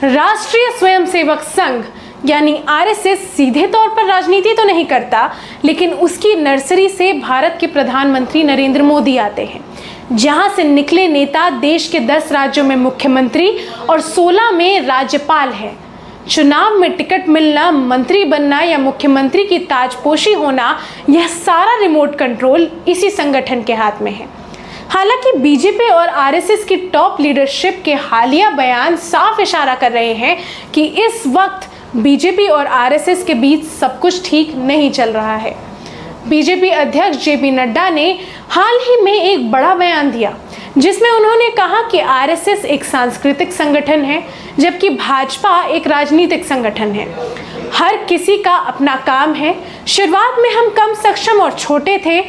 राष्ट्रीय स्वयंसेवक संघ यानी आरएसएस सीधे तौर पर राजनीति तो नहीं करता, लेकिन उसकी नर्सरी से भारत के प्रधानमंत्री नरेंद्र मोदी आते हैं। जहां से निकले नेता देश के 10 राज्यों में मुख्यमंत्री और 16 में राज्यपाल हैं। चुनाव में टिकट मिलना, मंत्री बनना या मुख्यमंत्री की ताजपोशी होना, यह सारा रिमोट कंट्रोल इसी संगठन के हाथ में है। हालांकि बीजेपी और आरएसएस की टॉप लीडरशिप के हालिया बयान साफ इशारा कर रहे हैं कि इस वक्त बीजेपी और आरएसएस के बीच सब कुछ ठीक नहीं चल रहा है। बीजेपी अध्यक्ष जेपी नड्डा ने हाल ही में एक बड़ा बयान दिया, जिसमें उन्होंने कहा कि आरएसएस एक सांस्कृतिक संगठन है, जबकि भाजपा एक राजनीतिक संगठन है। हर किसी का अपना काम है। शुरुआत में हम कम सक्षम और छोटे थे,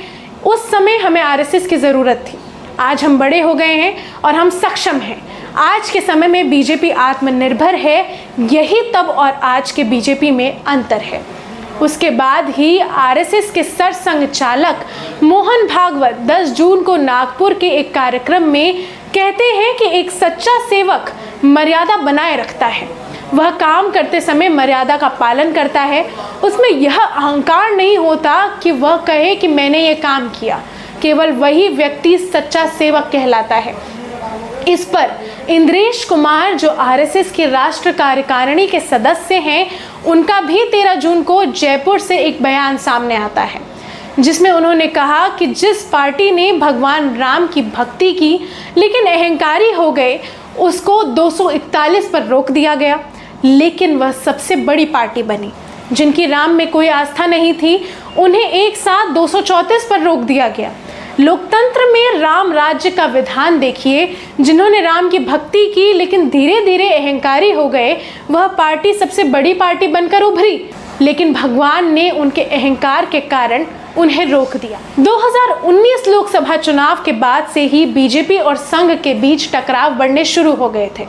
उस समय हमें आरएसएस की जरूरत थी। आज हम बड़े हो गए हैं और हम सक्षम हैं। आज के समय में बीजेपी आत्मनिर्भर है। यही तब और आज के बीजेपी में अंतर है। उसके बाद ही आरएसएस के सरसंघ चालक मोहन भागवत 10 जून को नागपुर के एक कार्यक्रम में कहते हैं कि एक सच्चा सेवक मर्यादा बनाए रखता है। वह काम करते समय मर्यादा का पालन करता है। उसमें यह अहंकार नहीं होता कि वह कहे कि मैंने ये काम किया। केवल वही व्यक्ति सच्चा सेवक कहलाता है। इस पर इंद्रेश कुमार, जो आरएसएस की राष्ट्र कार्यकारिणी के सदस्य हैं, उनका भी 13 जून को जयपुर से एक बयान सामने आता है, जिसमें उन्होंने कहा कि जिस पार्टी ने भगवान राम की भक्ति की लेकिन अहंकारी हो गए, उसको 241 पर रोक दिया गया। लेकिन वह सबसे बड़ी पार्टी बनी। जिनकी राम में कोई आस्था नहीं थी, उन्हें एक साथ 234 पर रोक दिया गया। लोकतंत्र में राम राज्य का विधान देखिए। जिन्होंने राम की भक्ति की लेकिन धीरे धीरे अहंकारी हो गए, वह पार्टी सबसे बड़ी पार्टी बनकर उभरी, लेकिन भगवान ने उनके अहंकार के कारण उन्हें रोक दिया। 2019 लोकसभा चुनाव के बाद से ही बीजेपी और संघ के बीच टकराव बढ़ने शुरू हो गए थे।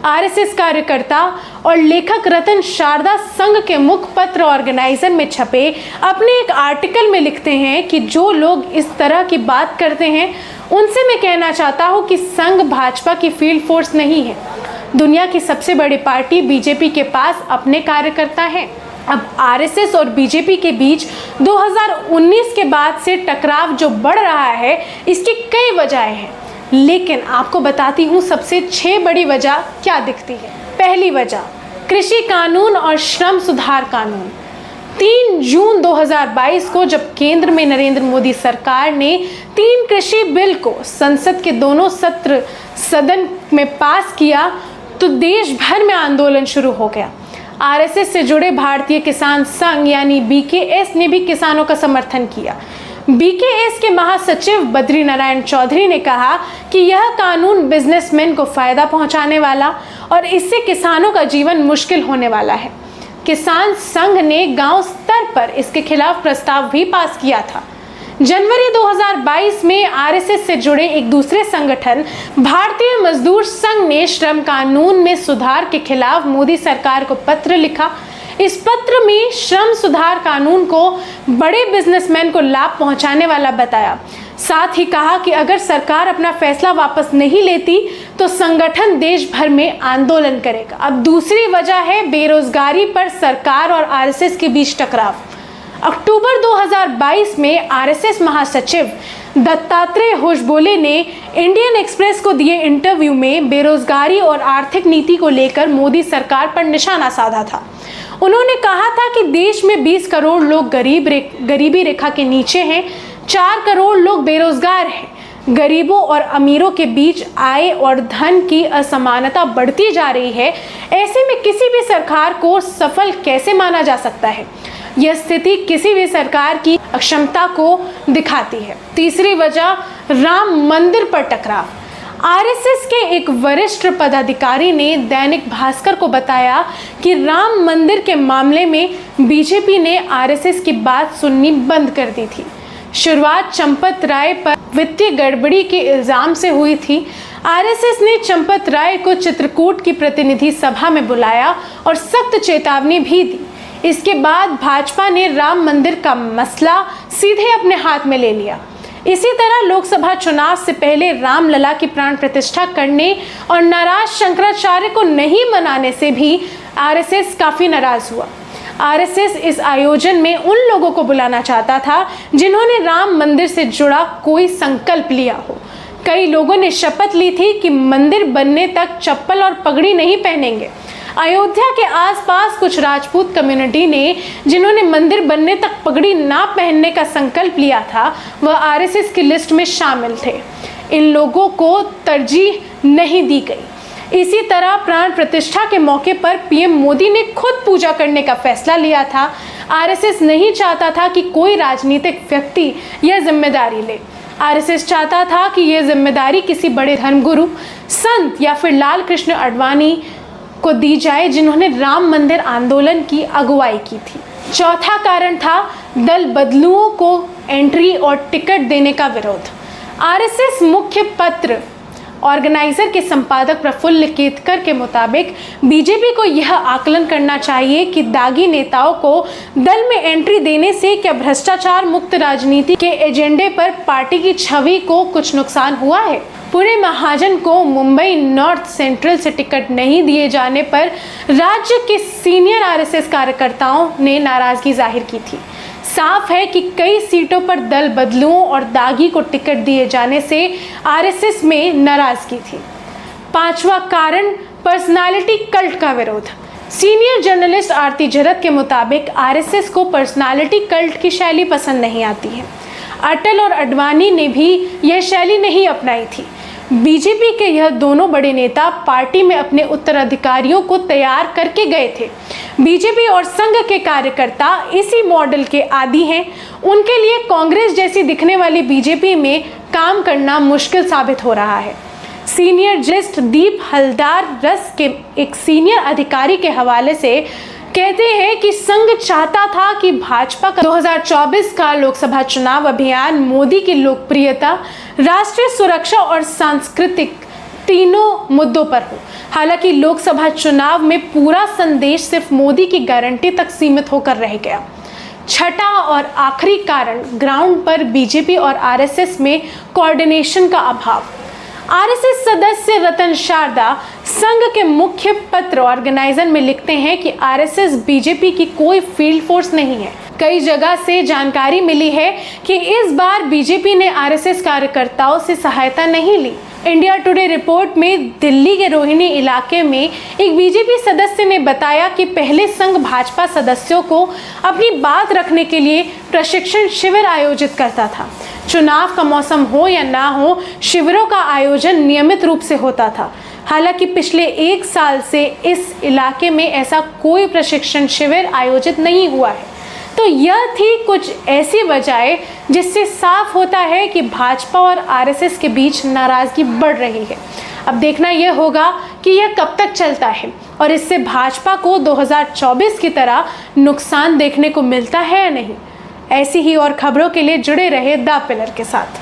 आरएसएस कार्यकर्ता और लेखक रतन शारदा संघ के मुखपत्र ऑर्गेनाइजर में छपे अपने एक आर्टिकल में लिखते हैं कि जो लोग इस तरह की बात करते हैं, उनसे मैं कहना चाहता हूं कि संघ भाजपा की फील्ड फोर्स नहीं है। दुनिया की सबसे बड़ी पार्टी बीजेपी के पास अपने कार्यकर्ता हैं। अब आरएसएस और बीजेपी के बीच 2019 के बाद से टकराव जो बढ़ रहा है, इसकी कई वजहें हैं, लेकिन आपको बताती हूँ सबसे 6 बड़ी वजह क्या दिखती है। पहली वजह, कृषि कानून और श्रम सुधार कानून। 3 जून 2022 को जब केंद्र में नरेंद्र मोदी सरकार ने 3 कृषि बिल को संसद के दोनों सत्र सदन में पास किया, तो देश भर में आंदोलन शुरू हो गया। आरएसएस से जुड़े भारतीय किसान संघ यानी बीकेएस ने भी किसानों का समर्थन किया। बीकेएस के महासचिव बद्री नारायण चौधरी ने कहा कि यह कानून बिजनेसमैन को फायदा पहुंचाने वाला और इससे किसानों का जीवन मुश्किल होने वाला है। किसान संघ ने गांव स्तर पर इसके खिलाफ प्रस्ताव भी पास किया था। जनवरी 2022 में आरएसएस से जुड़े एक दूसरे संगठन भारतीय मजदूर संघ ने श्रम कानून में सुधार के खिलाफ मोदी सरकार को पत्र लिखा। इस पत्र में श्रम सुधार कानून को बड़े बिजनेसमैन को लाभ पहुंचाने वाला बताया। साथ ही कहा कि अगर सरकार अपना फैसला वापस नहीं लेती तो संगठन देश भर में आंदोलन करेगा। अब दूसरी वजह है बेरोजगारी पर सरकार और आरएसएस के बीच टकराव। अक्टूबर 2022 में आरएसएस महासचिव दत्तात्रेय होसबोले ने इंडियन एक्सप्रेस को दिए इंटरव्यू में बेरोजगारी और आर्थिक नीति को लेकर मोदी सरकार पर निशाना साधा था। उन्होंने कहा था कि देश में 20 करोड़ लोग गरीबी रेखा के नीचे हैं, 4 करोड़ लोग बेरोजगार हैं। गरीबों और अमीरों के बीच आय और धन की असमानता बढ़ती जा रही है। ऐसे में किसी भी सरकार को सफल कैसे माना जा सकता है? यह स्थिति किसी भी सरकार की अक्षमता को दिखाती है। तीसरी वजह, राम मंदिर पर टकराव। आरएसएस के एक वरिष्ठ पदाधिकारी ने दैनिक भास्कर को बताया कि राम मंदिर के मामले में बीजेपी ने आरएसएस की बात सुननी बंद कर दी थी। शुरुआत चंपत राय पर वित्तीय गड़बड़ी के इल्जाम से हुई थी। आरएसएस ने चंपत राय को चित्रकूट की प्रतिनिधि सभा में बुलाया और सख्त चेतावनी भी दी। इसके बाद भाजपा ने राम मंदिर का मसला सीधे अपने हाथ में ले लिया। इसी तरह लोकसभा चुनाव से पहले रामलला की प्राण प्रतिष्ठा करने और नाराज शंकराचार्य को नहीं मनाने से भी आरएसएस काफी नाराज हुआ। आरएसएस इस आयोजन में उन लोगों को बुलाना चाहता था जिन्होंने राम मंदिर से जुड़ा कोई संकल्प लिया हो। कई लोगों ने शपथ ली थी कि मंदिर बनने तक चप्पल और पगड़ी नहीं पहनेंगे। अयोध्या के आसपास कुछ राजपूत कम्युनिटी ने जिन्होंने मंदिर बनने तक पगड़ी ना पहनने का संकल्प लिया था, वह आरएसएस की लिस्ट में शामिल थे। इन लोगों को तरजीह नहीं दी गई। इसी तरह प्राण प्रतिष्ठा के मौके पर पीएम मोदी ने खुद पूजा करने का फैसला लिया था। आरएसएस नहीं चाहता था कि कोई राजनीतिक व्यक्ति यह जिम्मेदारी ले। आरएसएस चाहता था कि यह जिम्मेदारी किसी बड़े धर्मगुरु, संत या फिर लाल कृष्ण आडवाणी को दी जाए जिन्होंने राम मंदिर आंदोलन की अगुवाई की थी। चौथा कारण था दल बदलुओं को एंट्री और टिकट देने का विरोध। आरएसएस मुख्य पत्र ऑर्गेनाइजर के संपादक प्रफुल्ल केतकर के मुताबिक बीजेपी को यह आकलन करना चाहिए कि दागी नेताओं को दल में एंट्री देने से क्या भ्रष्टाचार मुक्त राजनीति के एजेंडे पर पार्टी की छवि को कुछ नुकसान हुआ है। पूरे महाजन को मुंबई नॉर्थ सेंट्रल से टिकट नहीं दिए जाने पर राज्य के सीनियर आरएसएस कार्यकर्ताओं ने नाराजगी जाहिर की थी। साफ है कि कई सीटों पर दल बदलुओं और दागी को टिकट दिए जाने से आरएसएस में नाराजगी थी। पांचवा कारण पर्सनालिटी कल्ट का विरोध। सीनियर जर्नलिस्ट आरती जरत के मुताबिक आरएसएस को पर्सनालिटी कल्ट की शैली पसंद नहीं आती है। अटल और आडवाणी ने भी यह शैली नहीं अपनाई थी। बीजेपी के यह दोनों बड़े नेता पार्टी में अपने उत्तराधिकारियों को तैयार करके गए थे। बीजेपी और संघ के कार्यकर्ता इसी मॉडल के आदी हैं। उनके लिए कांग्रेस जैसी दिखने वाली बीजेपी में काम करना मुश्किल साबित हो रहा है। सीनियर जर्नलिस्ट दीप हलदार रस के एक सीनियर अधिकारी के हवाले से कहते हैं कि संघ चाहता था कि भाजपा का 2024 का लोकसभा चुनाव अभियान मोदी की लोकप्रियता, राष्ट्रीय सुरक्षा और सांस्कृतिक तीनों मुद्दों पर हो। हालांकि लोकसभा चुनाव में पूरा संदेश सिर्फ मोदी की गारंटी तक सीमित होकर रह गया। छठा और आखिरी कारण ग्राउंड पर बीजेपी और आरएसएस में कोऑर्डिनेशन का अभाव। आरएसएस सदस्य रतन शारदा संघ के मुख्य पत्र ऑर्गेनाइजर में लिखते हैं कि आरएसएस बीजेपी की कोई फील्ड फोर्स नहीं है। कई जगह से जानकारी मिली है कि इस बार बीजेपी ने आरएसएस कार्यकर्ताओं से सहायता नहीं ली। इंडिया टुडे रिपोर्ट में दिल्ली के रोहिणी इलाके में एक बीजेपी सदस्य ने बताया कि पहले संघ भाजपा सदस्यों को अपनी बात रखने के लिए प्रशिक्षण शिविर आयोजित करता था। चुनाव का मौसम हो या ना हो, शिविरों का आयोजन नियमित रूप से होता था। हालांकि पिछले 1 साल से इस इलाके में ऐसा कोई प्रशिक्षण शिविर आयोजित नहीं हुआ है। तो यह थी कुछ ऐसी वजहें जिससे साफ होता है कि भाजपा और आरएसएस के बीच नाराजगी बढ़ रही है। अब देखना यह होगा कि यह कब तक चलता है और इससे भाजपा को 2024 की तरह नुकसान देखने को मिलता है या नहीं। ऐसी ही और खबरों के लिए जुड़े रहे द पिलर के साथ।